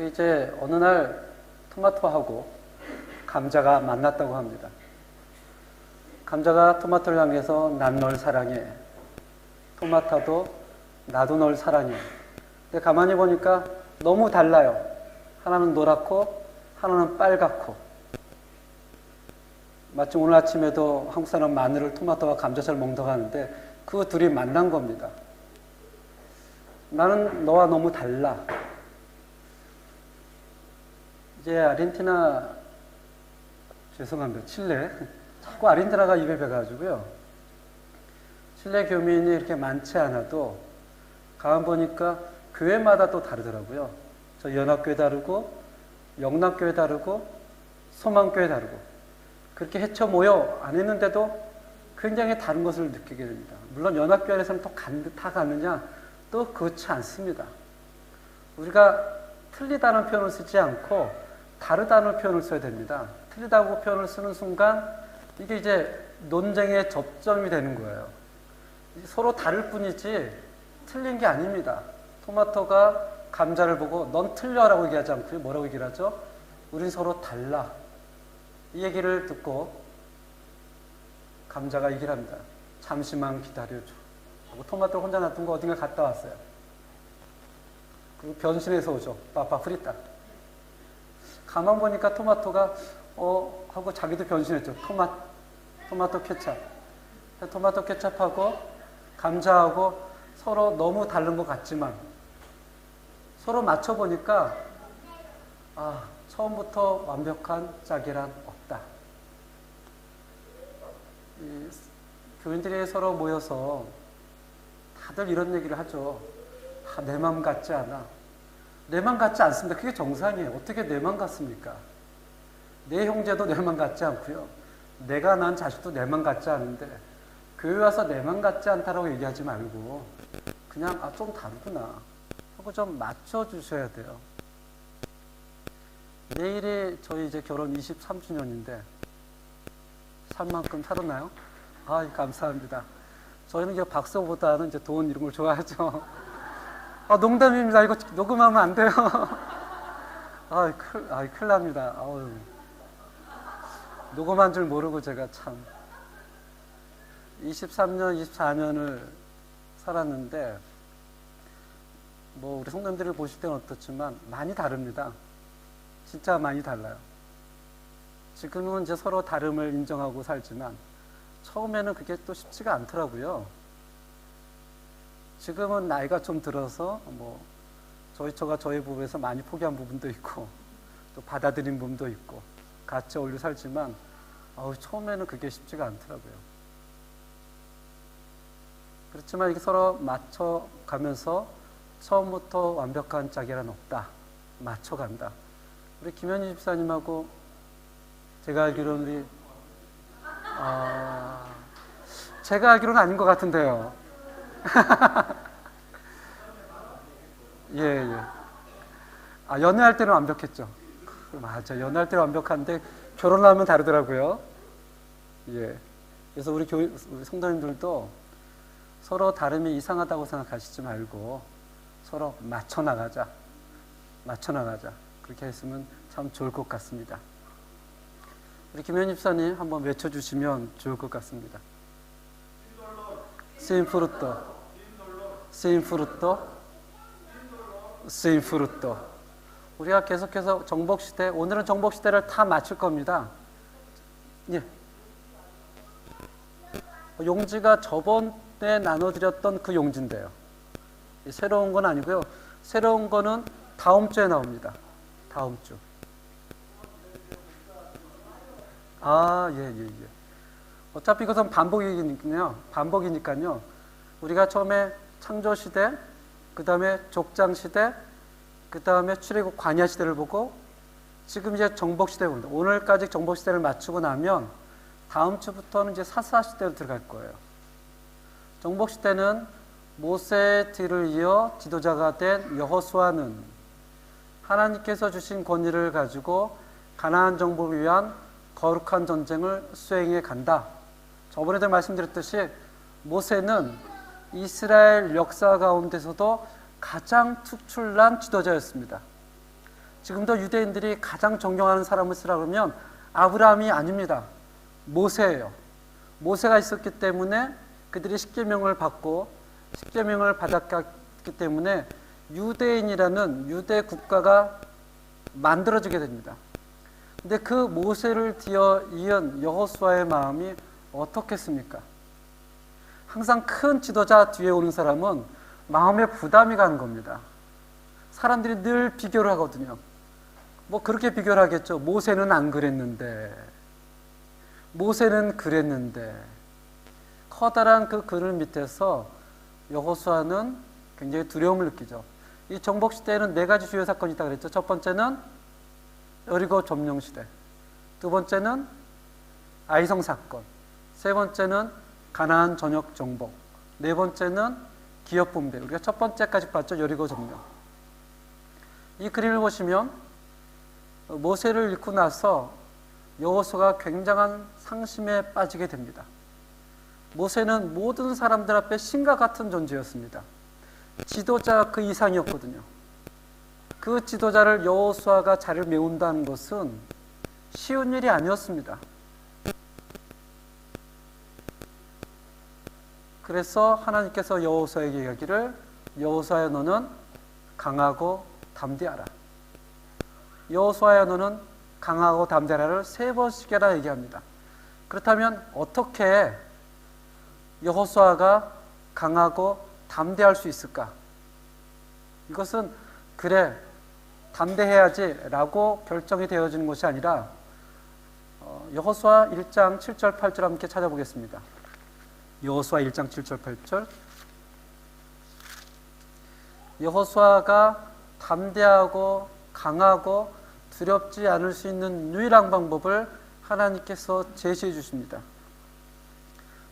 이제 어느 날 토마토하고 감자가 만났다고 합니다. 감자가 토마토를 향해서 난 널 사랑해. 토마토도 나도 널 사랑해. 근데 가만히 보니까 너무 달라요. 하나는 노랗고 하나는 빨갛고. 마침 오늘 아침에도 한국 사람 마늘을 토마토와 감자처럼 먹는다고 하는데 그 둘이 만난 겁니다. 나는 너와 너무 달라. 이제 아르헨티나, 죄송합니다. 칠레. 자꾸 아르헨티나가 입에 배가지고요. 칠레 교민이 이렇게 많지 않아도 가만 보니까 교회마다 또 다르더라고요. 저 연합교회 다르고 영락교회 다르고 소망교회 다르고 그렇게 헤쳐 모여 안 했는데도 굉장히 다른 것을 느끼게 됩니다. 물론 연합교회에서는 다 갔느냐? 또 그렇지 않습니다. 우리가 틀리다는 표현을 쓰지 않고 다르다는 표현을 써야 됩니다. 틀리다고 표현을 쓰는 순간 이게 이제 논쟁의 접점이 되는 거예요. 서로 다를 뿐이지 틀린 게 아닙니다. 토마토가 감자를 보고 넌 틀려라고 얘기하지 않고요. 뭐라고 얘기를 하죠? 우린 서로 달라. 이 얘기를 듣고 감자가 얘기를 합니다. 잠시만 기다려줘. 하고 토마토를 혼자 놔둔 거 어딘가 갔다 왔어요. 그리고 변신해서 오죠. 빠빠 프리따. 가만 보니까 토마토가 하고 자기도 변신했죠. 토마토 케찹. 토마토 케찹하고 감자하고 서로 너무 다른 것 같지만 서로 맞춰보니까 처음부터 완벽한 짝이란 없다. 교인들이 서로 모여서 다들 이런 얘기를 하죠. 내 맘 같지 않아. 내 맘 같지 않습니다. 그게 정상이에요. 어떻게 내 맘 같습니까? 내 형제도 내 맘 같지 않고요. 내가 난 자식도 내 맘 같지 않은데 교회 와서 내 맘 같지 않다라고 얘기하지 말고 그냥 좀 다르구나 하고 좀 맞춰주셔야 돼요. 내일이 저희 이제 결혼 23주년인데 살 만큼 살았나요? 감사합니다. 저희는 이제 박수보다는 이제 돈 이런 걸 좋아하죠. 농담입니다. 이거 녹음하면 안 돼요. 큰일 납니다. 녹음한 줄 모르고 제가 참 23년, 24년을 살았는데 우리 성도님들을 보실 때는 어떻지만 많이 다릅니다. 진짜 많이 달라요. 지금은 이제 서로 다름을 인정하고 살지만 처음에는 그게 또 쉽지가 않더라고요. 지금은 나이가 좀 들어서 저가 저희 부부에서 많이 포기한 부분도 있고 또 받아들인 부분도 있고 같이 어울려 살지만 처음에는 그게 쉽지가 않더라고요. 그렇지만 이게 서로 맞춰가면서 처음부터 완벽한 짝이란 없다. 맞춰간다. 우리 김현희 집사님하고 제가 알기로는 제가 알기로는 아닌 것 같은데요. 예. 연애할 때는 완벽했죠. 맞아. 연애할 때는 완벽한데 결혼하면 다르더라고요. 예. 그래서 우리 성도님들도 서로 다름이 이상하다고 생각하시지 말고 서로 맞춰 나가자. 그렇게 했으면 참 좋을 것 같습니다. 우리 김현 집사님 한번 외쳐주시면 좋을 것 같습니다. Sin frutto. 우리가 계속해서 정복시대, 오늘은 정복시대를 다 마칠 겁니다. 예. 용지가 저번에 나눠드렸던 그 용지인데요. 새로운 건 아니고요. 새로운 거는 다음 주에 나옵니다. 다음 주. 예. 어차피 이것은 반복이니까요. 우리가 처음에 창조시대, 그 다음에 족장시대, 그 다음에 출애굽 광야시대를 보고 지금 이제 정복시대를 봅니다. 오늘까지 정복시대를 마치고 나면 다음 주부터는 이제 사사시대로 들어갈 거예요. 정복시대는 모세의 뒤를 이어 지도자가 된 여호수아는 하나님께서 주신 권위를 가지고 가나안 정복을 위한 거룩한 전쟁을 수행해 간다. 저번에도 말씀드렸듯이 모세는 이스라엘 역사 가운데서도 가장 특출난 지도자였습니다. 지금도 유대인들이 가장 존경하는 사람을 쓰라 그러면 아브라함이 아닙니다. 모세예요. 모세가 있었기 때문에 그들이 십계명을 받고 십계명을 받았기 때문에 유대인이라는 유대 국가가 만들어지게 됩니다. 근데 그 모세를 뒤어 이은 여호수아의 마음이 어떻겠습니까? 항상 큰 지도자 뒤에 오는 사람은 마음에 부담이 가는 겁니다. 사람들이 늘 비교를 하거든요. 뭐 그렇게 비교를 하겠죠. 모세는 안 그랬는데, 모세는 그랬는데. 커다란 그 그늘 밑에서 여호수아는 굉장히 두려움을 느끼죠. 이 정복 시대에는 4가지 주요 사건이 있다고 그랬죠. 첫 번째는 여리고 점령 시대, 두 번째는 아이성 사건, 세 번째는 가나안 전역 정복, 네 번째는 기업 분배. 우리가 첫 번째까지 봤죠. 여리고 점령. 이 그림을 보시면 모세를 잃고 나서 여호수아가 굉장한 상심에 빠지게 됩니다. 모세는 모든 사람들 앞에 신과 같은 존재였습니다. 지도자 그 이상이었거든요. 그 지도자를 여호수아가 자리를 메운다는 것은 쉬운 일이 아니었습니다. 그래서 하나님께서 여호수아에게 이야기를, 여호수아야 너는 강하고 담대하라. 여호수아야 너는 강하고 담대하라를 3번씩이나 얘기합니다. 그렇다면 어떻게 여호수아가 강하고 담대할 수 있을까? 이것은 그래 담대해야지 라고 결정이 되어지는 것이 아니라 여호수아 1장 7절 8절 함께 찾아보겠습니다. 여호수아 1장 7절 8절. 여호수아가 담대하고 강하고 두렵지 않을 수 있는 유일한 방법을 하나님께서 제시해 주십니다.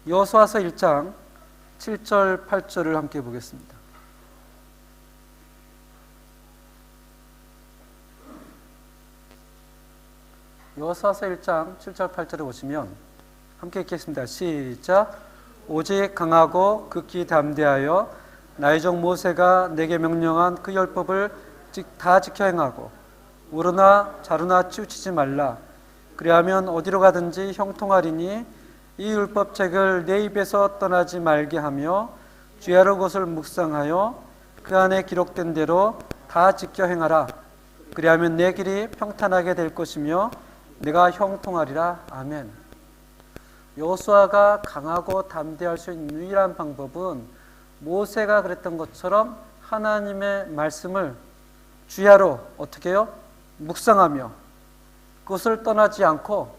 여호수아서 1장 7절 8절을 함께 보겠습니다. 여호수아서 1장 7절 8절을 보시면 함께 읽겠습니다. 시작. 오직 강하고 극히 담대하여 나의 종 모세가 내게 명령한 그 율법을 다 지켜 행하고 우르나 자루나 치우치지 말라. 그리하면 어디로 가든지 형통하리니 이 율법책을 내 입에서 떠나지 말게 하며 주야로 그것을 묵상하여 그 안에 기록된 대로 다 지켜 행하라. 그리하면 내 길이 평탄하게 될 것이며 내가 형통하리라. 아멘. 여호수아가 강하고 담대할 수 있는 유일한 방법은 모세가 그랬던 것처럼 하나님의 말씀을 주야로 어떻게 해요? 묵상하며 그것을 떠나지 않고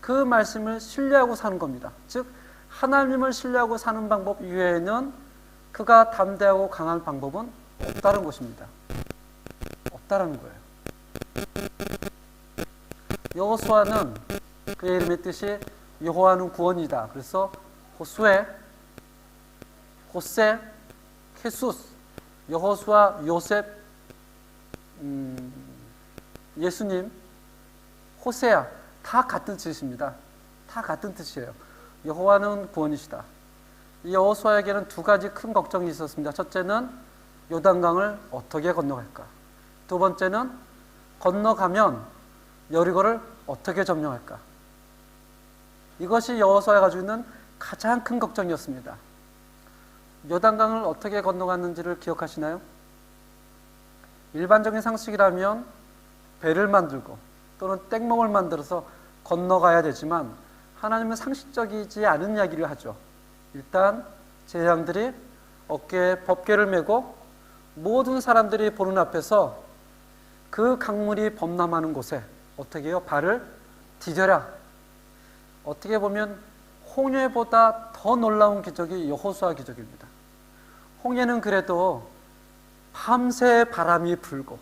그 말씀을 신뢰하고 사는 겁니다. 즉 하나님을 신뢰하고 사는 방법 이외에는 그가 담대하고 강한 방법은 없다는 것입니다. 없다는 거예요. 여호수아는 그의 이름의 뜻이 여호와는 구원이다. 그래서 호수에, 호세, 케수스, 여호수아, 요셉, 예수님, 호세야 다 같은 뜻입니다. 다 같은 뜻이에요. 여호와는 구원이시다. 이 여호수아에게는 2가지 큰 걱정이 있었습니다. 첫째는 요단강을 어떻게 건너갈까? 두 번째는 건너가면 여리고를 어떻게 점령할까? 이것이 여호수아가 가지고 있는 가장 큰 걱정이었습니다. 요단강을 어떻게 건너갔는지를 기억하시나요? 일반적인 상식이라면 배를 만들고 또는 땡멍을 만들어서 건너가야 되지만 하나님은 상식적이지 않은 이야기를 하죠. 일단 제사장들이 어깨에 법궤를 메고 모든 사람들이 보는 앞에서 그 강물이 범람하는 곳에 어떻게 해요? 발을 디뎌라. 어떻게 보면 홍해보다 더 놀라운 기적이 여호수아 기적입니다. 홍해는 그래도 밤새 바람이 불고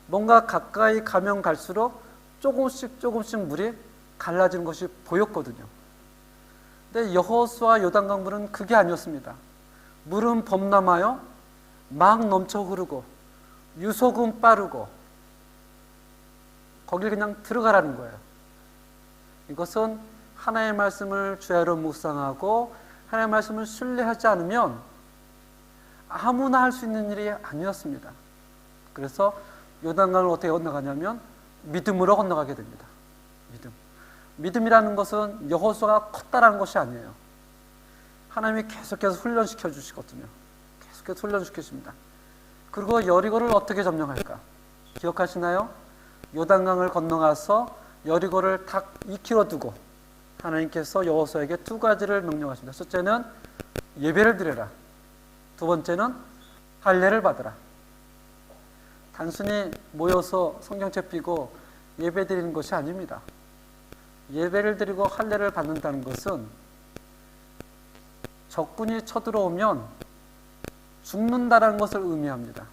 뭔가 가까이 가면 갈수록 조금씩 물이 갈라지는 것이 보였거든요. 근데 여호수아 요단강물은 그게 아니었습니다. 물은 범람하여 막 넘쳐 흐르고 유속은 빠르고 거길 그냥 들어가라는 거예요. 이것은 하나님의 말씀을 주야로 묵상하고 하나님의 말씀을 신뢰하지 않으면 아무나 할 수 있는 일이 아니었습니다. 그래서 요단강을 어떻게 건너가냐면 믿음으로 건너가게 됩니다. 믿음이라는 것은 여호수아가 컸다라는 것이 아니에요. 하나님이 계속해서 훈련시켜 주시거든요. 계속해서 훈련시키십니다. 그리고 여리고를 어떻게 점령할까? 기억하시나요? 요단강을 건너가서 여리고를 딱 2km 두고 하나님께서 여호수아에게 두 가지를 명령하십니다. 첫째는 예배를 드려라. 두 번째는 할례를 받으라. 단순히 모여서 성경책 펴고 예배 드리는 것이 아닙니다. 예배를 드리고 할례를 받는다는 것은 적군이 쳐들어오면 죽는다라는 것을 의미합니다.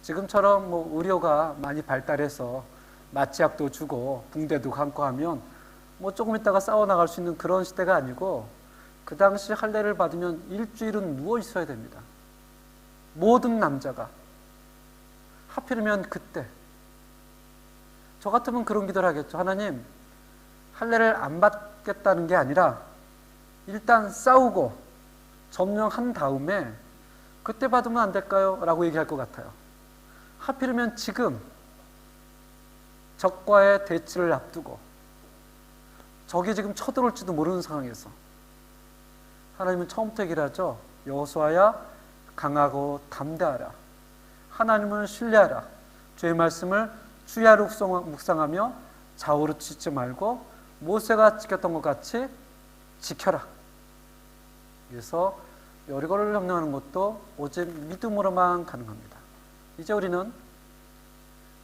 지금처럼 의료가 많이 발달해서 마취약도 주고 붕대도 감고 하면 조금 있다가 싸워 나갈 수 있는 그런 시대가 아니고, 그 당시 할례를 받으면 일주일은 누워 있어야 됩니다. 모든 남자가. 하필이면 그때 저 같으면 그런 기도를 하겠죠. 하나님, 할례를 안 받겠다는 게 아니라 일단 싸우고 점령한 다음에 그때 받으면 안 될까요? 라고 얘기할 것 같아요. 하필이면 지금 적과의 대치를 앞두고 적이 지금 쳐들어올지도 모르는 상황에서 하나님은 처음부터 얘기를 하죠. 여호수아야, 강하고 담대하라. 하나님을 신뢰하라. 주의 말씀을 주야로 묵상하며 좌우로 치지 말고 모세가 지켰던 것 같이 지켜라. 그래서 여리고를 점령하는 것도 오직 믿음으로만 가능합니다. 이제 우리는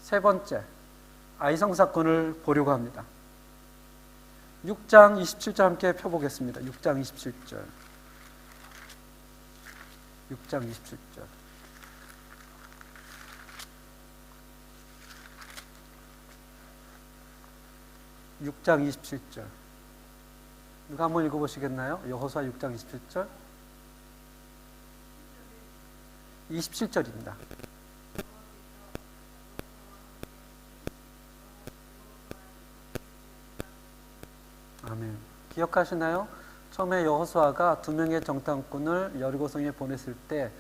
세 번째 아이성 사건을 보려고 합니다. 6장 27절 함께 펴보겠습니다. 6장 27절. 6장 27절. (6장 27절) 누가 한번 읽어보시겠나요? 여호수아 6장 27절. 27절입니다. 아멘. 기억하시나요? 처음에 여호수아가 2명의 정탐꾼을 여리고성에 보냈을 때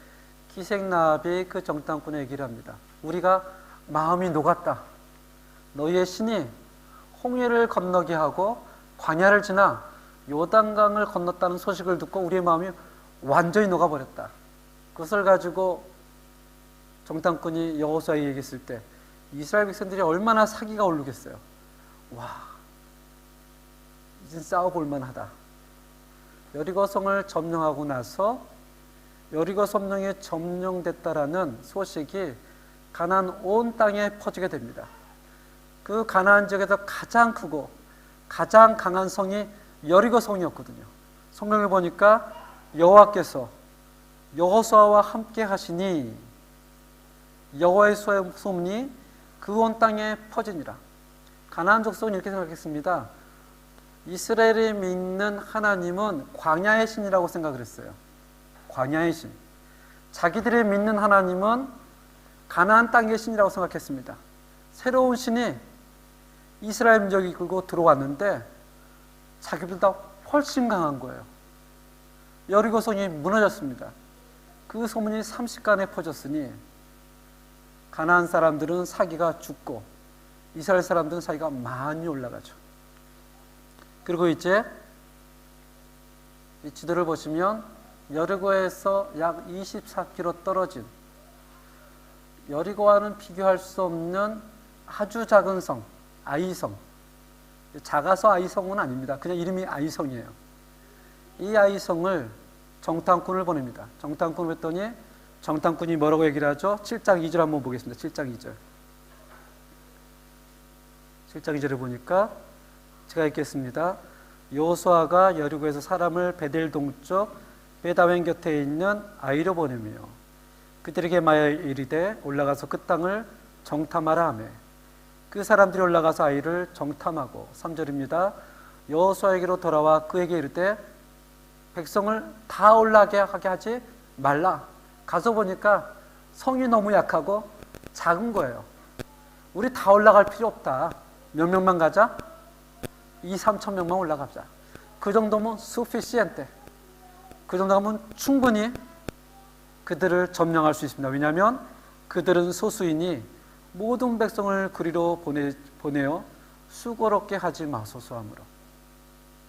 기생나합이 그 정탐꾼에 얘기를 합니다. 우리가 마음이 녹았다. 너희의 신이 홍해를 건너게 하고 광야를 지나 요단강을 건넜다는 소식을 듣고 우리의 마음이 완전히 녹아버렸다. 그것을 가지고 정탐꾼이 여호수아에게 얘기했을 때 이스라엘 백성들이 얼마나 사기가 오르겠어요. 와, 이젠 싸워볼 만하다. 여리고성을 점령하고 나서 여리고 성령이 점령됐다라는 소식이 가나안 온 땅에 퍼지게 됩니다. 그 가나안 지역에서 가장 크고 가장 강한 성이 여리고 성이었거든요. 성경을 보니까 여호와께서 여호수아와 함께 하시니 여호와의 소문이 그 온 땅에 퍼지니라. 가나안 족속은 이렇게 생각했습니다. 이스라엘이 믿는 하나님은 광야의 신이라고 생각을 했어요. 광야의 신. 자기들이 믿는 하나님은 가나안 땅의 신이라고 생각했습니다. 새로운 신이 이스라엘 민족이 이끌고 들어왔는데 자기들보다 훨씬 강한 거예요. 여리고성이 무너졌습니다. 그 소문이 30간에 퍼졌으니 가나안 사람들은 사기가 죽고 이스라엘 사람들은 사기가 많이 올라가죠. 그리고 이제 이 지도를 보시면 여리고에서 약 24km 떨어진 여리고와는 비교할 수 없는 아주 작은 성, 아이성. 작아서 아이성은 아닙니다. 그냥 이름이 아이성이에요. 이 아이성을 정탐꾼을 보냅니다. 정탐꾼을 했더니 정탐꾼이 뭐라고 얘기를 하죠? 7장 2절 한번 보겠습니다. 7장 2절. 7장 2절에 보니까 제가 읽겠습니다. 여호수아가 여리고에서 사람을 베델 동쪽 베다웬 곁에 있는 아이로 보내며 그들에게 말하여 이르되 올라가서 그 땅을 정탐하라 하며 그 사람들이 올라가서 아이를 정탐하고 3절입니다. 여호수아에게로 돌아와 그에게 이르되 백성을 다 올라가게 하지 말라. 가서 보니까 성이 너무 약하고 작은 거예요. 우리 다 올라갈 필요 없다. 몇 명만 가자? 2-3천 명만 올라가자. 그 정도면 sufficiente. 그 정도 하면 충분히 그들을 점령할 수 있습니다. 왜냐하면 그들은 소수이니 모든 백성을 그리로 보내어 수고롭게 하지 마소서 하므로.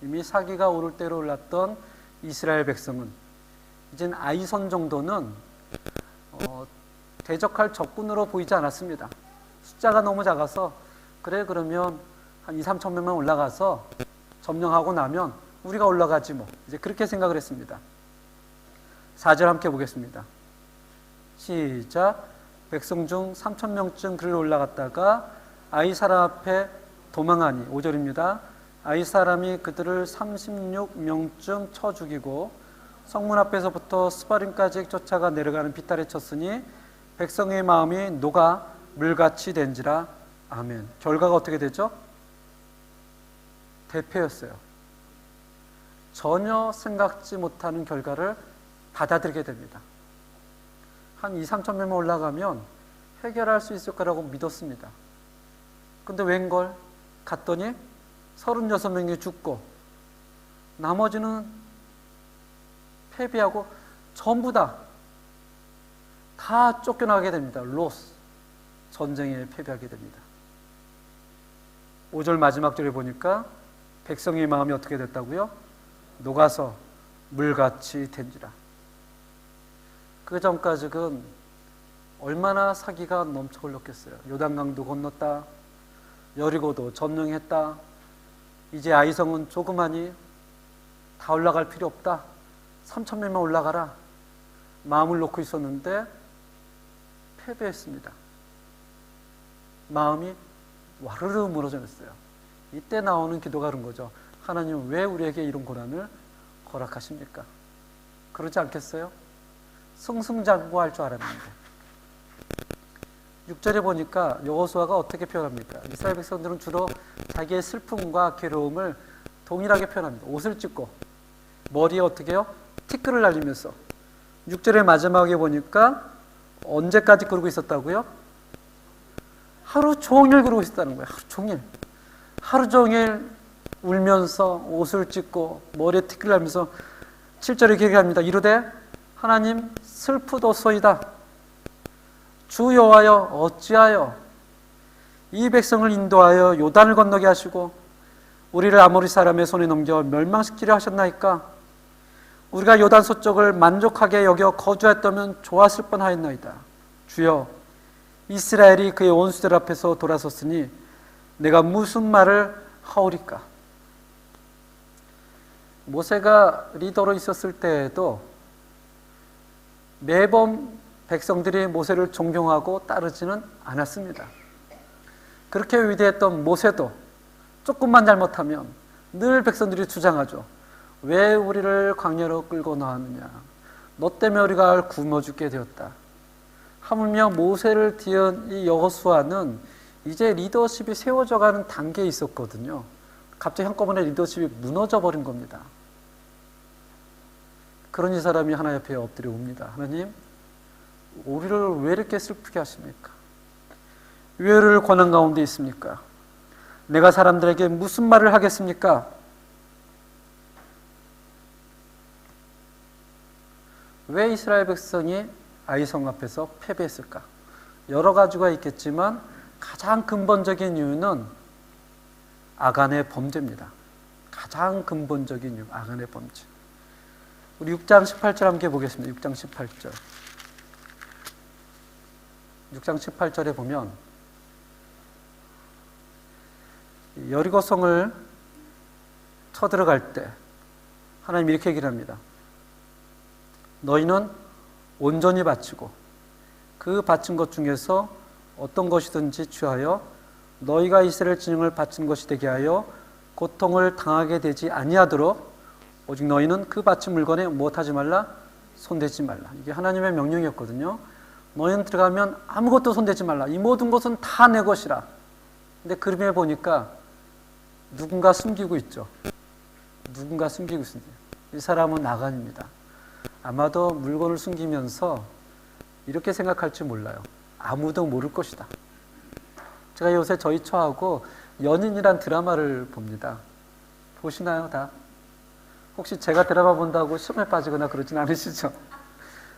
이미 사기가 오를 대로 올랐던 이스라엘 백성은 이젠 아이선 정도는 대적할 적군으로 보이지 않았습니다. 숫자가 너무 작아서 그래 그러면 한 2, 3천 명만 올라가서 점령하고 나면 우리가 올라가지 뭐, 이제 그렇게 생각을 했습니다. 4절 함께 보겠습니다. 시작. 백성 중 3천 명쯤 그리로 올라갔다가 아이 사람 앞에 도망하니, 5절입니다. 아이 사람이 그들을 36명쯤 쳐 죽이고 성문 앞에서부터 스바림까지 쫓아가 내려가는 비탈에 쳤으니 백성의 마음이 녹아 물같이 된지라. 아멘. 결과가 어떻게 되죠? 대패였어요. 전혀 생각지 못하는 결과를 받아들이게 됩니다. 한 2, 3천 명만 올라가면 해결할 수 있을 거라고 믿었습니다. 근데 웬걸 갔더니 36명이 죽고 나머지는 패배하고 전부 다 쫓겨나게 됩니다. 로스, 전쟁에 패배하게 됩니다. 5절 마지막 절에 보니까 백성의 마음이 어떻게 됐다고요? 녹아서 물같이 된지라. 그 전까지는 얼마나 사기가 넘쳐 흘렀겠어요. 요단강도 건넜다, 여리고도 점령했다, 이제 아이성은 조그마니 다 올라갈 필요 없다, 3천 명만 올라가라 마음을 놓고 있었는데 패배했습니다. 마음이 와르르 무너졌어요. 이때 나오는 기도가 그런 거죠. 하나님 왜 우리에게 이런 고난을 허락하십니까? 그러지 않겠어요? 승승장구할 줄 알았는데. 6절에 보니까 여호수아가 어떻게 표현합니까? 이스라엘 백성들은 주로 자기의 슬픔과 괴로움을 동일하게 표현합니다. 옷을 찢고 머리에 어떻게 해요? 티끌을 날리면서. 6절의 마지막에 보니까 언제까지 그러고 있었다고요? 하루 종일 그러고 있었다는 거예요. 하루 종일. 하루 종일 울면서 옷을 찢고 머리에 티끌을 날면서 7절에 이렇게 얘기합니다. 이르되 하나님 슬프도소이다. 주 여호와여 어찌하여 이 백성을 인도하여 요단을 건너게 하시고 우리를 아모리 사람의 손에 넘겨 멸망시키려 하셨나이까? 우리가 요단 서쪽을 만족하게 여겨 거주했다면 좋았을 뻔하였나이다. 주여, 이스라엘이 그의 원수들 앞에서 돌아섰으니 내가 무슨 말을 하오리까? 모세가 리더로 있었을 때에도 매번 백성들이 모세를 존경하고 따르지는 않았습니다. 그렇게 위대했던 모세도 조금만 잘못하면 늘 백성들이 주장하죠. 왜 우리를 광야로 끌고 나왔느냐? 너 때문에 우리가 굶어 죽게 되었다. 하물며 모세를 뒤은 이 여호수아는 이제 리더십이 세워져 가는 단계에 있었거든요. 갑자기 한꺼번에 리더십이 무너져 버린 겁니다. 그러니 사람이 하나님 앞에 엎드려 옵니다. 하나님, 우리를 왜 이렇게 슬프게 하십니까? 왜 우리를 고난 가운데 있습니까? 내가 사람들에게 무슨 말을 하겠습니까? 왜 이스라엘 백성이 아이성 앞에서 패배했을까? 여러 가지가 있겠지만 가장 근본적인 이유는 아간의 범죄입니다. 가장 근본적인 이유, 아간의 범죄. 우리 6장 18절 함께 보겠습니다. 6장 18절. 6장 18절에 보면 여리고성을 쳐들어갈 때 하나님 이렇게 얘기를 합니다. 너희는 온전히 바치고 그 바친 것 중에서 어떤 것이든지 취하여 너희가 이스라엘 진영을 바친 것이 되게 하여 고통을 당하게 되지 아니하도록 오직 너희는 그 바친 물건에 무엇하지 말라? 손대지 말라. 이게 하나님의 명령이었거든요. 너희는 들어가면 아무것도 손대지 말라. 이 모든 것은 다 내 것이라. 근데 그림에 보니까 누군가 숨기고 있죠. 누군가 숨기고 있습니다. 이 사람은 아간입니다. 아마도 물건을 숨기면서 이렇게 생각할지 몰라요. 아무도 모를 것이다. 제가 요새 저희 처하고 연인이란 드라마를 봅니다. 보시나요, 다? 혹시 제가 드라마 본다고 시험에 빠지거나 그러진 않으시죠?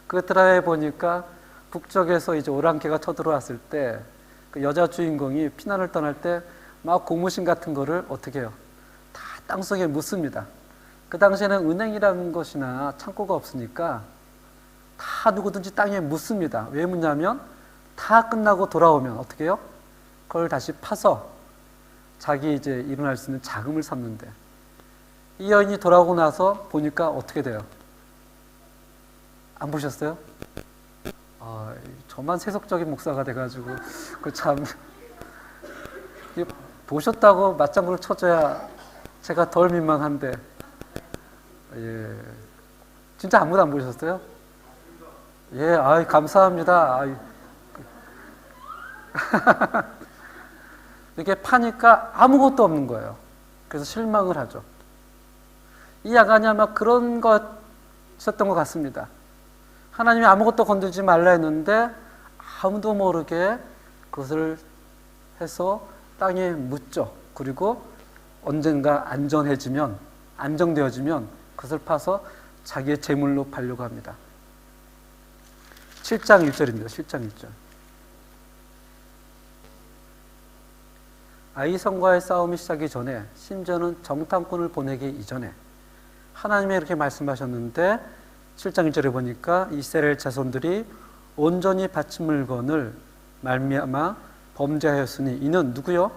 그 드라마에 보니까 북쪽에서 이제 오랑캐가 쳐들어왔을 때 그 여자 주인공이 피난을 떠날 때 막 고무신 같은 거를 어떻게 해요? 다 땅속에 묻습니다. 그 당시에는 은행이라는 것이나 창고가 없으니까 다 누구든지 땅에 묻습니다. 왜 묻냐면 다 끝나고 돌아오면 어떻게 해요? 그걸 다시 파서 자기 이제 일어날 수 있는 자금을 삼는데, 이 여인이 돌아오고 나서 보니까 어떻게 돼요? 안 보셨어요? 저만 세속적인 목사가 돼가지고 참 보셨다고 맞장구를 쳐줘야 제가 덜 민망한데, 예, 진짜 아무도 안 보셨어요? 예, 감사합니다. 이렇게 파니까 아무것도 없는 거예요. 그래서 실망을 하죠. 이 야간이 아마 그런 것이었던 것 같습니다. 하나님이 아무것도 건들지 말라 했는데 아무도 모르게 그것을 해서 땅에 묻죠. 그리고 언젠가 안정되어지면 그것을 파서 자기의 재물로 팔려고 합니다. 7장 1절입니다. 7장 1절. 아이성과의 싸움이 시작하기 전에, 심지어는 정탐꾼을 보내기 이전에 하나님이 이렇게 말씀하셨는데, 7장 1절에 보니까 이스라엘 자손들이 온전히 바친 물건을 말미암아 범죄하였으니 이는 누구요?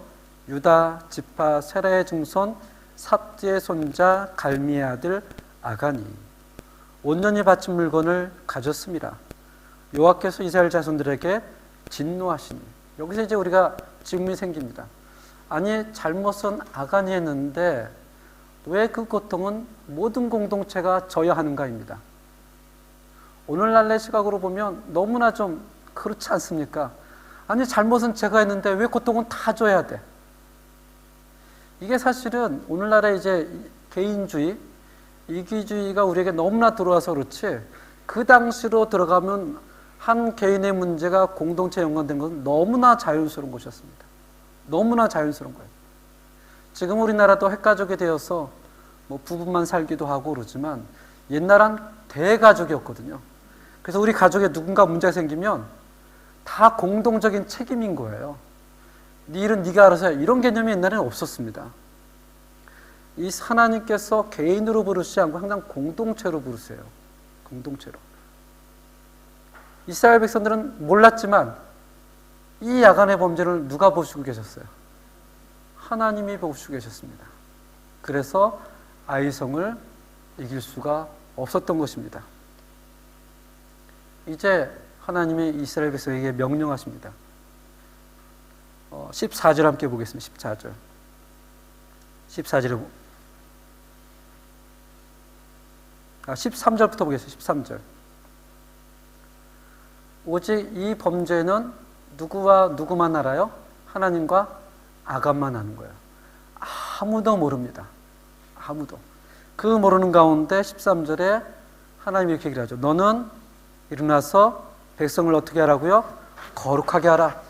유다 지파 세라의 증손 삽디의 손자 갈미의 아들 아가니. 온전히 바친 물건을 가졌습니다. 여호와께서 이스라엘 자손들에게 진노하시니. 여기서 이제 우리가 질문이 생깁니다. 아니, 잘못은 아간이 했는데 왜 그 고통은 모든 공동체가 져야 하는가입니다. 오늘날의 시각으로 보면 너무나 좀 그렇지 않습니까? 아니, 잘못은 제가 했는데 왜 고통은 다 져야 돼? 이게 사실은 오늘날의 이제 개인주의, 이기주의가 우리에게 너무나 들어와서 그렇지, 그 당시로 들어가면 한 개인의 문제가 공동체에 연관된 것은 너무나 자연스러운 것이었습니다. 너무나 자연스러운 거예요. 지금 우리나라도 핵가족이 되어서 뭐 부부만 살기도 하고 그러지만 옛날엔 대가족이었거든요. 그래서 우리 가족에 누군가 문제가 생기면 다 공동적인 책임인 거예요. 네 일은 네가 알아서 해. 이런 개념이 옛날에는 없었습니다. 이 하나님께서 개인으로 부르시지 않고 항상 공동체로 부르세요. 공동체로. 이스라엘 백성들은 몰랐지만 이 야간의 범죄를 누가 보시고 계셨어요? 하나님이 보시고 계셨습니다. 그래서 아이성을 이길 수가 없었던 것입니다. 이제 하나님이 이스라엘 백성에게 명령하십니다. 14절 함께 보겠습니다. 14절. 14절에 13절부터 보겠습니다. 13절. 오직 이 범죄는 누구와 누구만 알아요? 하나님과 아간만 아는 거예요. 아무도 모릅니다. 아무도. 그 모르는 가운데 13절에 하나님이 이렇게 얘기를 하죠. 너는 일어나서 백성을 어떻게 하라고요? 거룩하게 하라.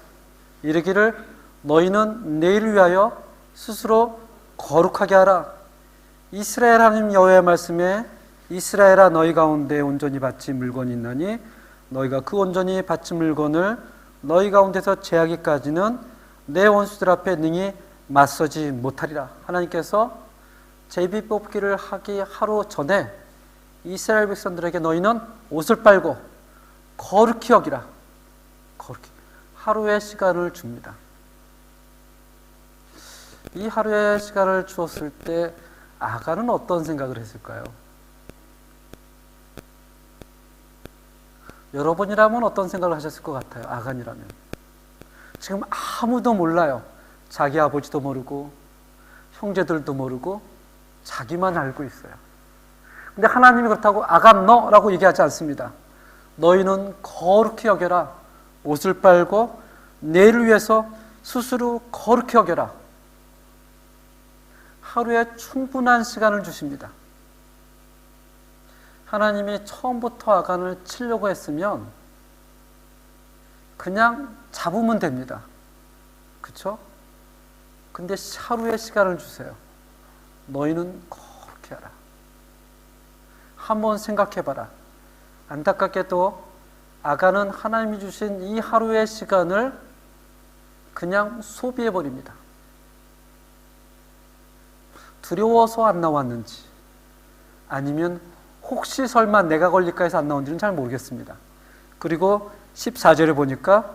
이르기를 너희는 내일을 위하여 스스로 거룩하게 하라. 이스라엘 하나님 여호와의 말씀에 이스라엘아 너희 가운데 온전히 바친 물건이 있나니 너희가 그 온전히 바친 물건을 너희 가운데서 제하기까지는 내 원수들 앞에 능히 맞서지 못하리라. 하나님께서 제비 뽑기를 하기 하루 전에 이스라엘 백성들에게 너희는 옷을 빨고 거룩히 여기라. 거룩히. 하루의 시간을 줍니다. 이 하루의 시간을 주었을 때 아간은 어떤 생각을 했을까요? 여러분이라면 어떤 생각을 하셨을 것 같아요? 아간이라면. 지금 아무도 몰라요. 자기 아버지도 모르고 형제들도 모르고 자기만 알고 있어요. 근데 하나님이 그렇다고 아간 너라고 얘기하지 않습니다. 너희는 거룩히 여겨라. 옷을 빨고 내일을 위해서 스스로 거룩히 여겨라. 하루에 충분한 시간을 주십니다. 하나님이 처음부터 아간을 치려고 했으면 그냥 잡으면 됩니다. 그렇죠? 근데 하루의 시간을 주세요. 너희는 거룩히 하라. 한번 생각해봐라. 안타깝게도 아간은 하나님이 주신 이 하루의 시간을 그냥 소비해버립니다. 두려워서 안 나왔는지 아니면 혹시 설마 내가 걸릴까 해서 안 나온지는 잘 모르겠습니다. 그리고 14절에 보니까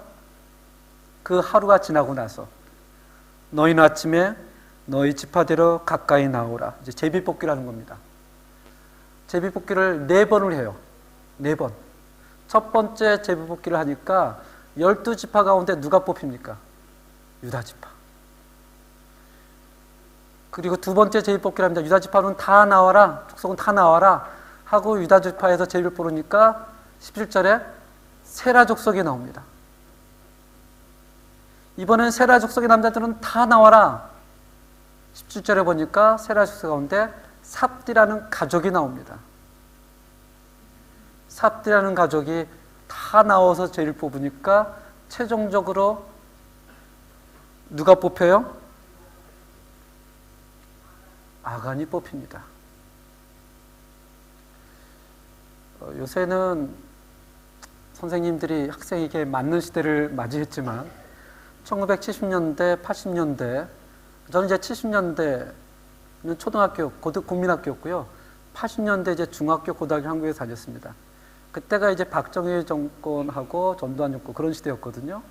그 하루가 지나고 나서 너희는 아침에 너희 지파대로 가까이 나오라. 이제 제비뽑기를 하는 겁니다. 제비뽑기를 4번을 해요. 4번. 첫 번째 제비뽑기를 하니까 12지파 가운데 누가 뽑힙니까? 유다지파. 그리고 두 번째 제비뽑기를 합니다. 유다지파는 다 나와라. 족속은 다 나와라. 하고 유다지파에서 제비를 뽑으니까 17절에 세라 족속이 나옵니다. 이번엔 세라 족속의 남자들은 다 나와라. 17절에 보니까 세라 족속 가운데 삽디라는 가족이 나옵니다. 삽디라는 가족이 다 나와서 제비를 뽑으니까 최종적으로 누가 뽑혀요? 아간이 뽑힙니다. 요새는 선생님들이 학생에게 맞는 시대를 맞이했지만 1970년대, 80년대, 저는 이제 70년대는 초등학교, 국민학교였고요. 80년대 이제 중학교, 고등학교 한국에서 다녔습니다. 그때가 이제 박정희 정권하고 전두환 정권 그런 시대였거든요.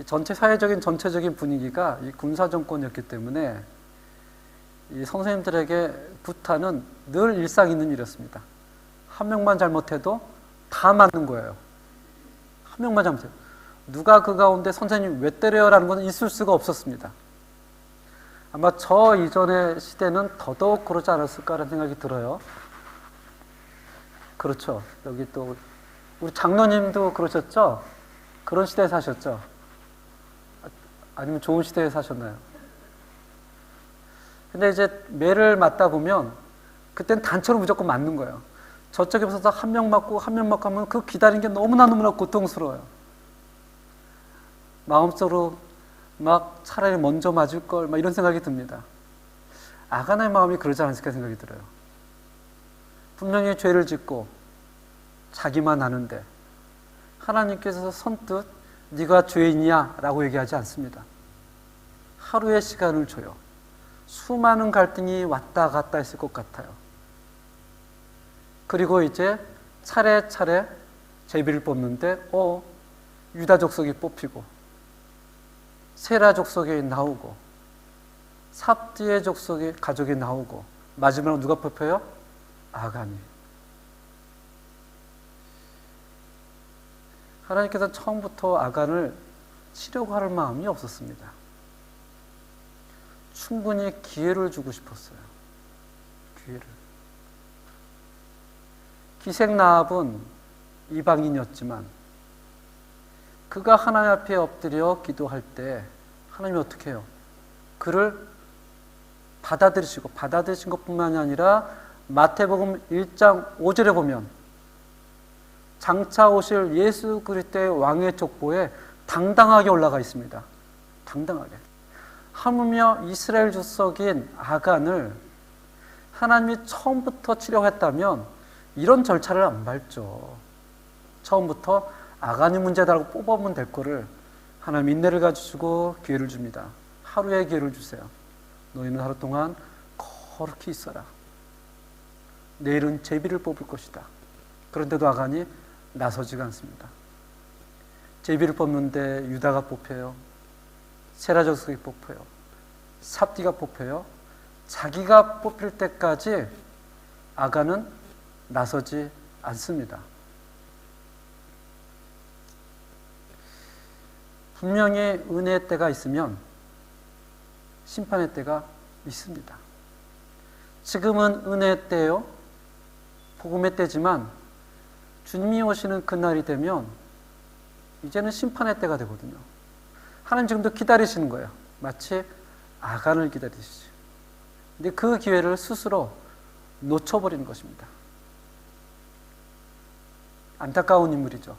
전체 사회적인 전체적인 분위기가 이 군사 정권이었기 때문에 이 선생님들에게 구타는 늘 일상 있는 일이었습니다. 한 명만 잘못해도 다 맞는 거예요. 한 명만 잘못해도. 누가 그 가운데 선생님 왜 때려요? 라는 것은 있을 수가 없었습니다. 아마 저 이전의 시대는 더더욱 그러지 않았을까라는 생각이 들어요. 그렇죠. 여기 또 우리 장로님도 그러셨죠? 그런 시대에 사셨죠? 아니면 좋은 시대에 사셨나요? 근데 이제 매를 맞다 보면 그때는 단체로 무조건 맞는 거예요. 저쪽에 서서 한 명 맞고 한 명 맞고 하면 그 기다리는 게 너무나 고통스러워요. 마음속으로 막 차라리 먼저 맞을 걸 막 이런 생각이 듭니다. 아간의 마음이 그러지 않았을까 생각이 들어요. 분명히 죄를 짓고 자기만 아는데 하나님께서 선뜻 네가 죄인이야 라고 얘기하지 않습니다. 하루의 시간을 줘요. 수많은 갈등이 왔다 갔다 했을 것 같아요. 그리고 이제 차례차례 제비를 뽑는데 유다 족속이 뽑히고 세라 족속이 나오고 삽디의 족속의 가족이 나오고 마지막으로 누가 뽑혀요? 아간이. 하나님께서 처음부터 아간을 치려고 할 마음이 없었습니다. 충분히 기회를 주고 싶었어요. 기회를. 기생나합은 이방인이었지만 그가 하나님 앞에 엎드려 기도할 때 하나님이 어떻게 해요? 그를 받아들이신 것뿐만이 아니라 마태복음 1장 5절에 보면 장차 오실 예수 그리스도의 왕의 족보에 당당하게 올라가 있습니다. 당당하게. 하물며 이스라엘 족속인 아간을 하나님이 처음부터 치려했다면 이런 절차를 안 밟죠. 처음부터 아간이 문제다라고 뽑아보면 될 거를 하나님 인내를 가지시고 기회를 줍니다. 하루의 기회를 주세요. 너희는 하루 동안 거룩히 있어라. 내일은 제비를 뽑을 것이다. 그런데도 아간이 나서지가 않습니다. 제비를 뽑는데 유다가 뽑혀요. 세라 족속이 뽑혀요. 삽디가 뽑혀요. 자기가 뽑힐 때까지 아간은 나서지 않습니다. 분명히 은혜의 때가 있으면 심판의 때가 있습니다. 지금은 은혜의 때예요. 복음의 때지만 주님이 오시는 그날이 되면 이제는 심판의 때가 되거든요. 하나님 지금도 기다리시는 거예요. 마치 아간을 기다리시죠. 근데 그 기회를 스스로 놓쳐버리는 것입니다. 안타까운 인물이죠.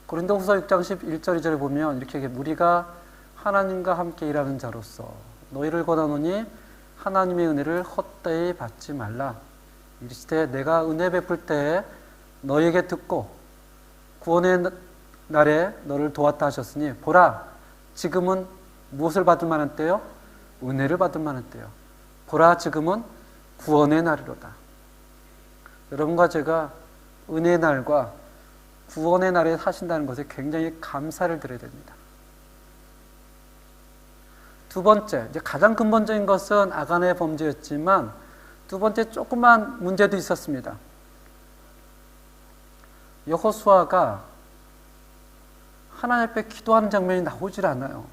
고린도후서 6장 11절 2절에 보면 이렇게 우리가 하나님과 함께 일하는 자로서 너희를 권하노니 하나님의 은혜를 헛되이 받지 말라. 이르시되 내가 은혜 베풀 때에 너희에게 듣고 구원의 날에 너를 도왔다 하셨으니 보라, 지금은 무엇을 받을 만한 때요? 은혜를 받을 만한 때요. 보라, 지금은 구원의 날이로다. 여러분과 제가 은혜의 날과 구원의 날에 사신다는 것에 굉장히 감사를 드려야 됩니다. 두 번째, 이제 가장 근본적인 것은 아간의 범죄였지만 두 번째 조그만 문제도 있었습니다. 여호수아가 하나님 앞에 기도하는 장면이 나오질 않아요.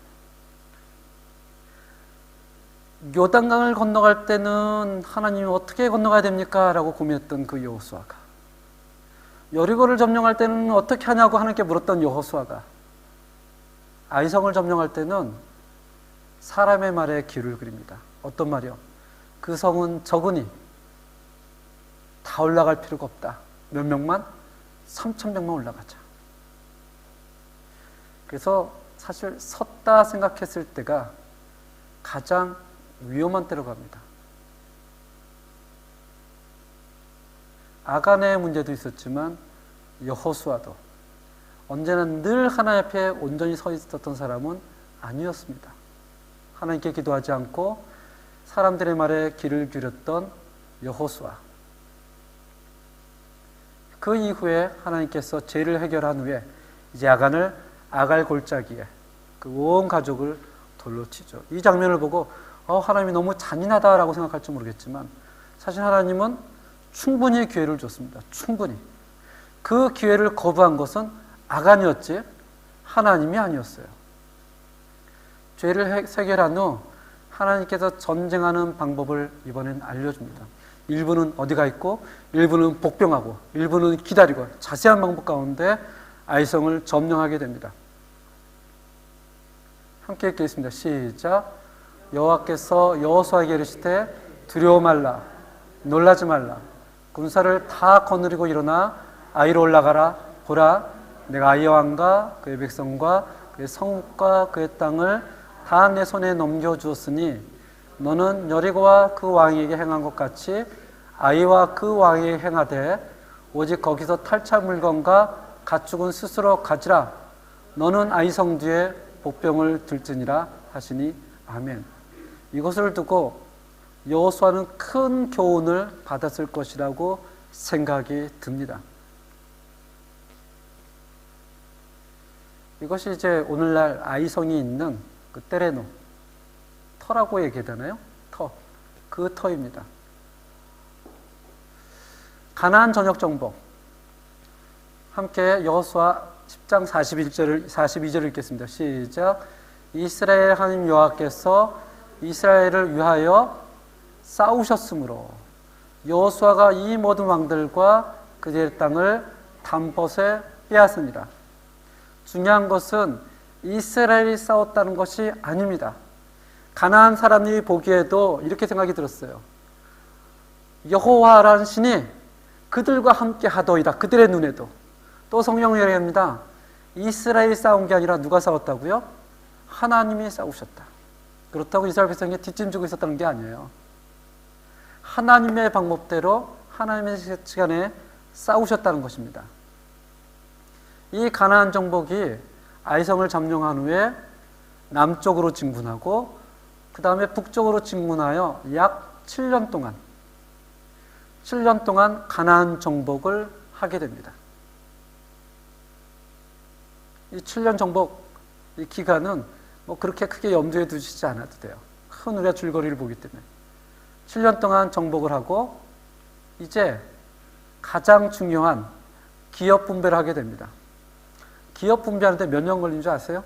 요단강을 건너갈 때는 하나님이 어떻게 건너가야 됩니까? 라고 고민했던 그 여호수아가, 여리고를 점령할 때는 어떻게 하냐고 하나님께 물었던 여호수아가, 아이성을 점령할 때는 사람의 말에 귀를 기릅니다. 어떤 말이요? 그 성은 적으니 다 올라갈 필요가 없다. 몇 명만? 3,000명만 올라가자. 그래서 사실 섰다 생각했을 때가 가장 위험한 때로 갑니다. 아간의 문제도 있었지만 여호수아도 언제나 늘 하나님 앞에 온전히 서 있었던 사람은 아니었습니다. 하나님께 기도하지 않고 사람들의 말에 귀를 기울였던 여호수아. 그 이후에 하나님께서 죄를 해결한 후에 이제 아간을 아갈 골짜기에 그 온 가족을 돌로 치죠. 이 장면을 보고 하나님이 너무 잔인하다라고 생각할지 모르겠지만 사실 하나님은 충분히 기회를 줬습니다. 충분히. 그 기회를 거부한 것은 아간이었지 하나님이 아니었어요. 죄를 해결한 후 하나님께서 전쟁하는 방법을 이번엔 알려줍니다. 일부는 어디가 있고 일부는 복병하고 일부는 기다리고 자세한 방법 가운데 아이성을 점령하게 됩니다. 함께 읽겠습니다. 시작. 여호와께서 여호수아에게 이르시되 두려워 말라, 놀라지 말라. 군사를 다 거느리고 일어나 아이로 올라가라. 보라, 내가 아이 왕과 그의 백성과 그의 성읍과 그의 땅을 다 내 손에 넘겨주었으니 너는 여리고와 그 왕에게 행한 것 같이 아이와 그 왕에게 행하되 오직 거기서 탈취한 물건과 가축은 스스로 가지라. 너는 아이성 뒤에 복병을 들지니라 하시니 아멘. 이것을 두고 여호수아는 큰 교훈을 받았을 것이라고 생각이 듭니다. 이것이 이제 오늘날 아이성이 있는 그 때레노, 터라고 얘기하잖아요. 터, 그 터입니다. 가나안 전역 정복. 함께 여호수아 10장 42절을 읽겠습니다. 시작. 이스라엘 하나님 여호와께서 이스라엘을 위하여 싸우셨으므로 여호수아가 이 모든 왕들과 그들의 땅을 단번에 빼앗으니라. 중요한 것은 이스라엘이 싸웠다는 것이 아닙니다. 가나안 사람들이 보기에도 이렇게 생각이 들었어요. 여호와라는 신이 그들과 함께 하더이다. 그들의 눈에도. 또 성경이 얘기합니다. 이스라엘이 싸운 게 아니라 누가 싸웠다고요? 하나님이 싸우셨다. 그렇다고 이스라엘 백성이 뒷짐지고 있었다는 게 아니에요. 하나님의 방법대로 하나님의 시간에 싸우셨다는 것입니다. 이 가나안 정복이 아이성을 점령한 후에 남쪽으로 진군하고 그 다음에 북쪽으로 진군하여 약 7년 동안 가나안 정복을 하게 됩니다. 이 7년 정복 이 기간은 뭐 그렇게 크게 염두에 두시지 않아도 돼요. 큰 우리가 줄거리를 보기 때문에 7년 동안 정복을 하고 이제 가장 중요한 기업 분배를 하게 됩니다. 기업 분배하는데 몇 년 걸린 줄 아세요?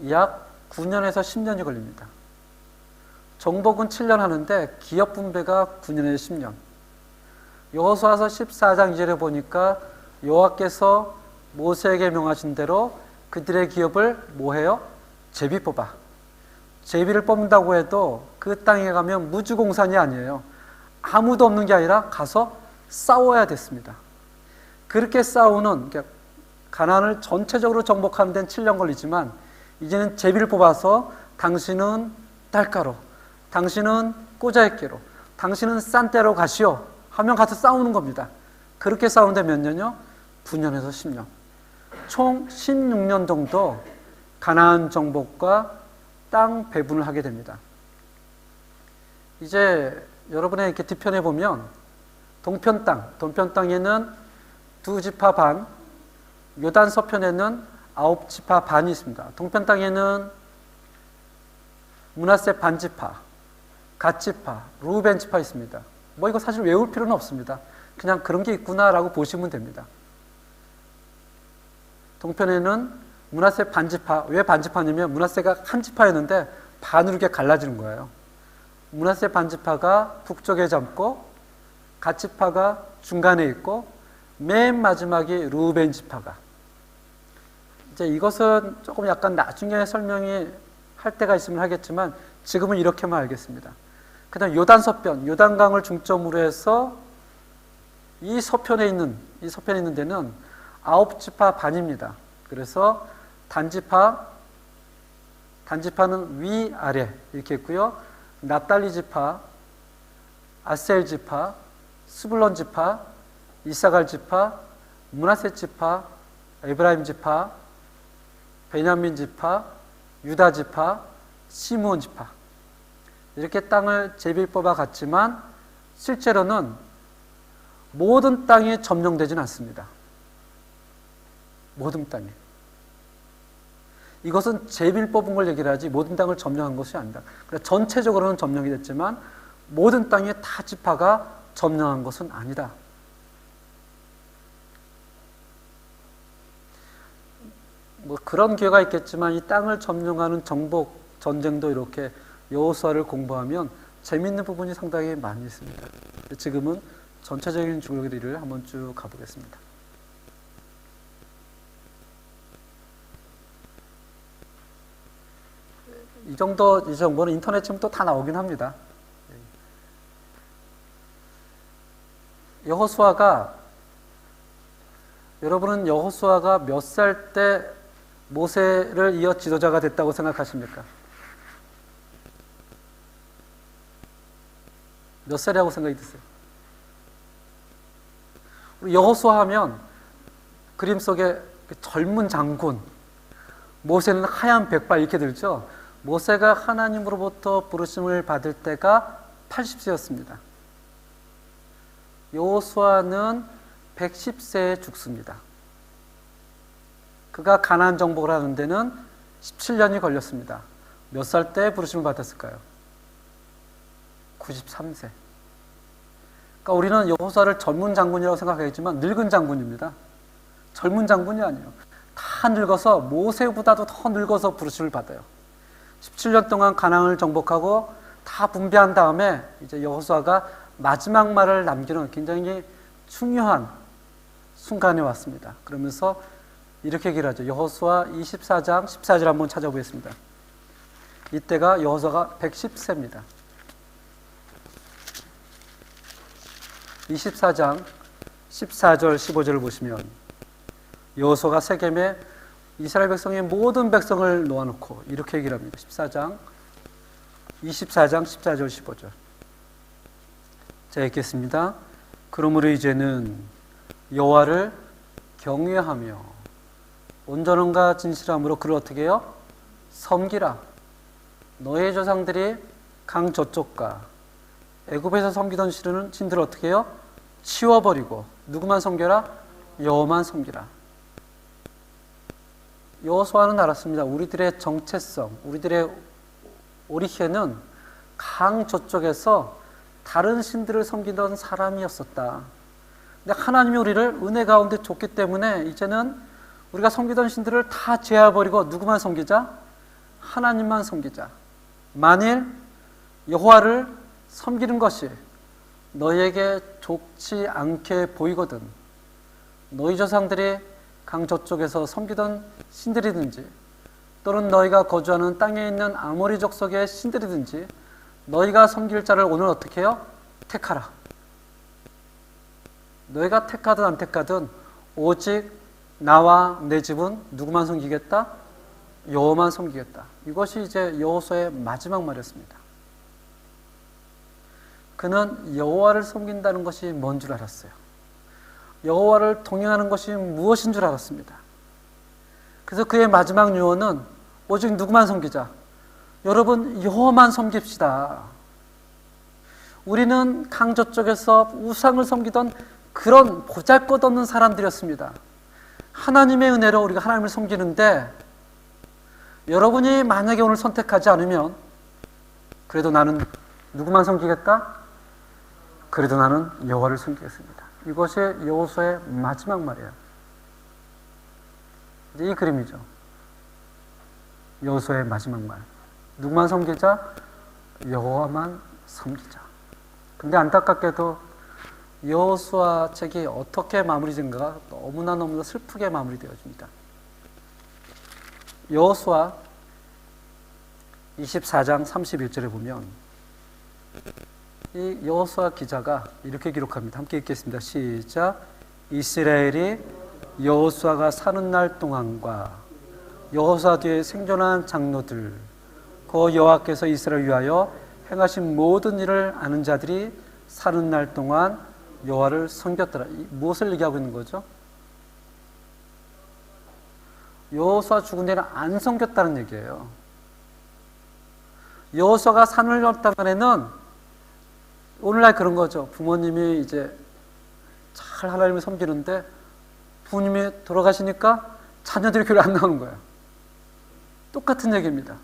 약 9년에서 10년이 걸립니다. 정복은 7년 하는데 기업 분배가 9년에서 10년. 여호수아서 14장 2절에 보니까 여호와께서 모세에게 명하신 대로 그들의 기업을 뭐해요? 제비 뽑아. 제비를 뽑는다고 해도 그 땅에 가면 무주공산이 아니에요. 아무도 없는 게 아니라 가서 싸워야 됐습니다. 그렇게 싸우는, 가나안을 전체적으로 정복하는 데는 7년 걸리지만 이제는 제비를 뽑아서 당신은 달가로, 당신은 꼬자액계로, 당신은 싼 때로 가시오 하면 가서 싸우는 겁니다. 그렇게 싸우는데 몇 년요? 9년에서 10년. 총 16년 정도 가나안 정복과 땅 배분을 하게 됩니다. 이제 여러분의 이렇게 뒤편에 보면 동편 땅에는 2지파 반, 요단 서편에는 9지파 반이 있습니다. 동편 땅에는 므낫세 반지파, 갓지파, 루벤 지파 있습니다. 뭐 이거 사실 외울 필요는 없습니다. 그냥 그런 게 있구나라고 보시면 됩니다. 동편에는 므낫세 반지파, 왜 반지파냐면 므낫세가 한 지파였는데 반으로 이렇게 갈라지는 거예요. 므낫세 반지파가 북쪽에 잡고 갓지파가 중간에 있고 맨 마지막이 루벤 지파가. 이제 이것은 조금 약간 나중에 설명이 할 때가 있으면 하겠지만 지금은 이렇게만 알겠습니다. 그다음 요단 서편, 요단강을 중점으로 해서 이 서편에 있는 데는 9지파 반입니다. 그래서 단지파는 위, 아래 이렇게 있고요. 납달리 지파, 아셀 지파, 스불론 지파, 이사갈 지파, 므낫세 지파, 에브라임 지파, 베냐민 지파, 유다 지파, 시므온 지파. 이렇게 땅을 제빌법과 같지만 실제로는 모든 땅이 점령되지는 않습니다. 모든 땅이. 이것은 제빌법을 얘기를 하지 모든 땅을 점령한 것이 아니다. 그러니까 전체적으로는 점령이 됐지만 모든 땅의 다 지파가 점령한 것은 아니다. 뭐 그런 기회가 있겠지만 이 땅을 점령하는 정복 전쟁도 이렇게 여호수아를 공부하면 재미있는 부분이 상당히 많이 있습니다. 지금은 전체적인 줄거리를 한번 쭉 가보겠습니다. 이 정보는 인터넷 치면 또 다 나오긴 합니다. 여러분은 여호수아가 몇 살 때 모세를 이어 지도자가 됐다고 생각하십니까? 몇 살이라고 생각이 드세요? 여호수아 하면 그림 속에 젊은 장군, 모세는 하얀 백발 이렇게 들죠? 모세가 하나님으로부터 부르심을 받을 때가 80세였습니다. 여호수아는 110세에 죽습니다. 그가 가나안 정복을 하는 데는 17년이 걸렸습니다. 몇 살 때 부르심을 받았을까요? 93세. 그러니까 우리는 여호수아를 젊은 장군이라고 생각하겠지만 늙은 장군입니다. 젊은 장군이 아니에요. 다 늙어서 모세보다도 더 늙어서 부르심을 받아요. 17년 동안 가나안을 정복하고 다 분배한 다음에 이제 여호수아가 마지막 말을 남기는 굉장히 중요한 순간에 왔습니다. 그러면서 이렇게 얘기를 하죠. 여호수아 24장 14절 한번 찾아보겠습니다. 이때가 여호수아가 110세입니다. 24장 14절 15절을 보시면 여호수아가 세겜에 이스라엘 백성의 모든 백성을 놓아놓고 이렇게 얘기를 합니다. 24장 14절 15절. 자, 읽겠습니다. 그러므로 이제는 여호와를 경외하며 온전함과 진실함으로 그를 어떻게 해요? 섬기라. 너의 조상들이 강 저쪽과 애굽에서 섬기던 신들을 어떻게 해요? 치워버리고 누구만 섬겨라? 여호와만 섬기라. 여호수아는 알았습니다. 우리들의 정체성, 우리들의 오리히에는 강 저쪽에서 다른 신들을 섬기던 사람이었었다. 근데 하나님이 우리를 은혜 가운데 줬기 때문에 이제는 우리가 섬기던 신들을 다 제어버리고 누구만 섬기자? 하나님만 섬기자. 만일 여호와를 섬기는 것이 너희에게 좋지 않게 보이거든 너희 조상들이 강 저쪽에서 섬기던 신들이든지 또는 너희가 거주하는 땅에 있는 아모리 족속의 신들이든지 너희가 섬길 자를 오늘 어떻게 해요? 택하라. 너희가 택하든 안 택하든 오직 나와 내 집은 누구만 섬기겠다? 여호와만 섬기겠다. 이것이 이제 여호수아의 마지막 말이었습니다. 그는 여호와를 섬긴다는 것이 뭔 줄 알았어요. 여호와를 동행하는 것이 무엇인 줄 알았습니다. 그래서 그의 마지막 유언은 오직 누구만 섬기자. 여러분, 여호와만 섬깁시다. 우리는 강저 쪽에서 우상을 섬기던 그런 보잘것없는 사람들이었습니다. 하나님의 은혜로 우리가 하나님을 섬기는데, 여러분이 만약에 오늘 선택하지 않으면 그래도 나는 누구만 섬기겠다? 그래도 나는 여호와를 섬기겠습니다. 이것이 여호수아의 마지막 말이에요. 이제 이 그림이죠. 여호수아의 마지막 말. 누구만 섬기자? 여호와만 섬기자. 근데 안타깝게도 여호수아 책이 어떻게 마무리된가가 너무나 슬프게 마무리되어집니다. 여호수아 24장 31절에 보면 이 여호수아 기자가 이렇게 기록합니다. 함께 읽겠습니다. 시작. 이스라엘이 여호수아가 사는 날 동안과 여호수아 뒤에 생존한 장로들, 그 여호와께서 이스라엘을 위하여 행하신 모든 일을 아는 자들이 사는 날 동안 여호와를 섬겼더라. 무엇을 얘기하고 있는 거죠? 여호수아 죽은 데는 안 섬겼다는 얘기예요. 여호수아가 산을 넘었다는 애는 오늘날 그런 거죠. 부모님이 이제 잘 하나님을 섬기는데 부모님이 돌아가시니까 자녀들이 교회 안 나오는 거예요. 똑같은 얘기입니다.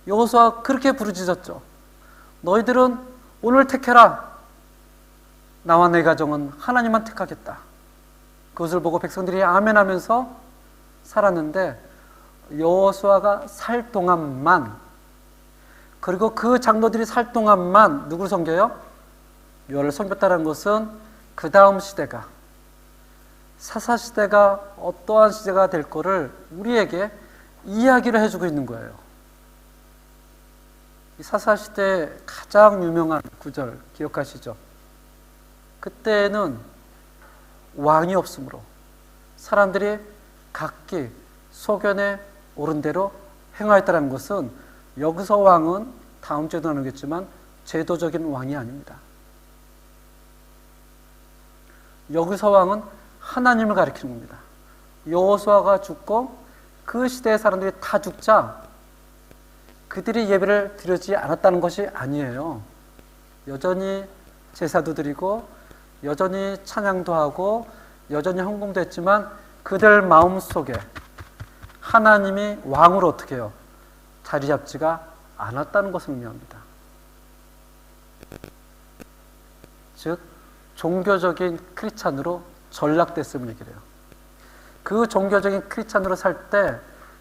여호수아 그렇게 부르짖었죠. 너희들은 오늘 택해라. 나와 내 가정은 하나님만 택하겠다. 그것을 보고 백성들이 아멘 하면서 살았는데, 여호수아가 살 동안만, 그리고 그 장로들이 살 동안만 누구를 섬겨요? 여호와를 섬겼다는 것은 그 다음 시대가, 사사시대가 어떠한 시대가 될 거를 우리에게 이야기를 해주고 있는 거예요. 이 사사시대의 가장 유명한 구절 기억하시죠? 그때는 왕이 없으므로 사람들이 각기 소견에 옳은 대로 행하였다는 것은, 여기서 왕은 다음 주에도 나누겠지만 제도적인 왕이 아닙니다. 여기서 왕은 하나님을 가리키는 겁니다. 여호수아가 죽고 그 시대의 사람들이 다 죽자 그들이 예배를 드리지 않았다는 것이 아니에요. 여전히 제사도 드리고 여전히 찬양도 하고 여전히 헌금도 했지만 그들 마음속에 하나님이 왕으로 어떻게 해요? 자리 잡지가 않았다는 것을 의미합니다. 즉 종교적인 크리스찬으로 전락됐음을 얘기를 해요. 그 종교적인 크리스찬으로 살 때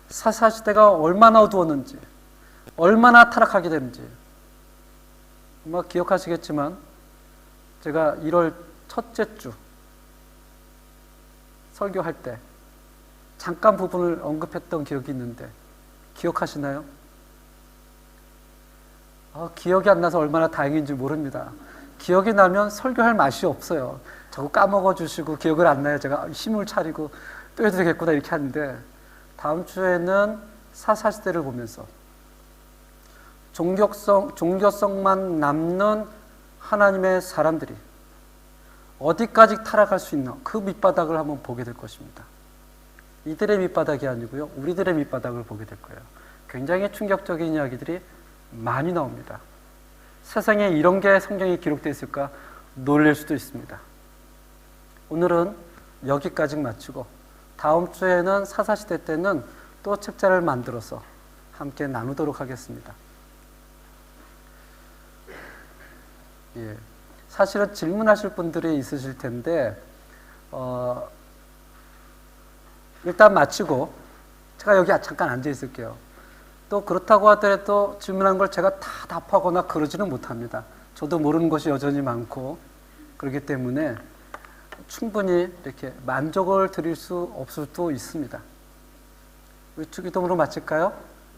사사시대가 얼마나 어두웠는지, 얼마나 타락하게 되는지 아마 기억하시겠지만, 제가 1월 첫째 주 설교할 때 잠깐 부분을 언급했던 기억이 있는데 기억하시나요? 기억이 안 나서 얼마나 다행인지 모릅니다. 기억이 나면 설교할 맛이 없어요. 자꾸 까먹어 주시고 기억을 안 나요. 제가 힘을 차리고 또 해도 되겠구나 이렇게 하는데, 다음 주에는 사사시대를 보면서 종교성만 남는 하나님의 사람들이 어디까지 타락할 수 있나, 그 밑바닥을 한번 보게 될 것입니다. 이들의 밑바닥이 아니고요, 우리들의 밑바닥을 보게 될 거예요. 굉장히 충격적인 이야기들이 많이 나옵니다. 세상에 이런 게 성경에 기록되어 있을까 놀랄 수도 있습니다. 오늘은 여기까지 마치고 다음 주에는 사사시대 때는 또 책자를 만들어서 함께 나누도록 하겠습니다. 예, 사실은 질문하실 분들이 있으실 텐데 일단 마치고 제가 여기 잠깐 앉아 있을게요. 또 그렇다고 하더라도 질문한 걸 제가 다 답하거나 그러지는 못합니다. 저도 모르는 것이 여전히 많고 그렇기 때문에 충분히 이렇게 만족을 드릴 수 없을 수도 있습니다. 우리 주기도문으로 마칠까요?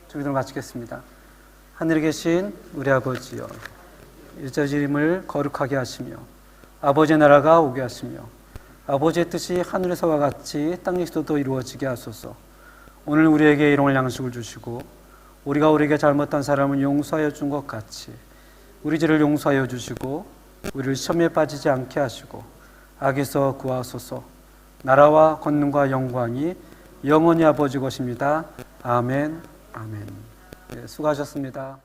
주기도문을 마치겠습니다. 하늘에 계신 우리 아버지여, 일자지 이름을 거룩하게 하시며 아버지의 나라가 오게 하시며 아버지의 뜻이 하늘에서와 같이 땅에서도 이루어지게 하소서. 오늘 우리에게 일용할 양식을 주시고 우리가 우리에게 잘못한 사람은 용서하여 준 것 같이 우리 죄를 용서하여 주시고 우리를 시험에 빠지지 않게 하시고 악에서 구하소서. 나라와 권능과 영광이 영원히 아버지 것입니다. 아멘. 아멘. 네, 수고하셨습니다.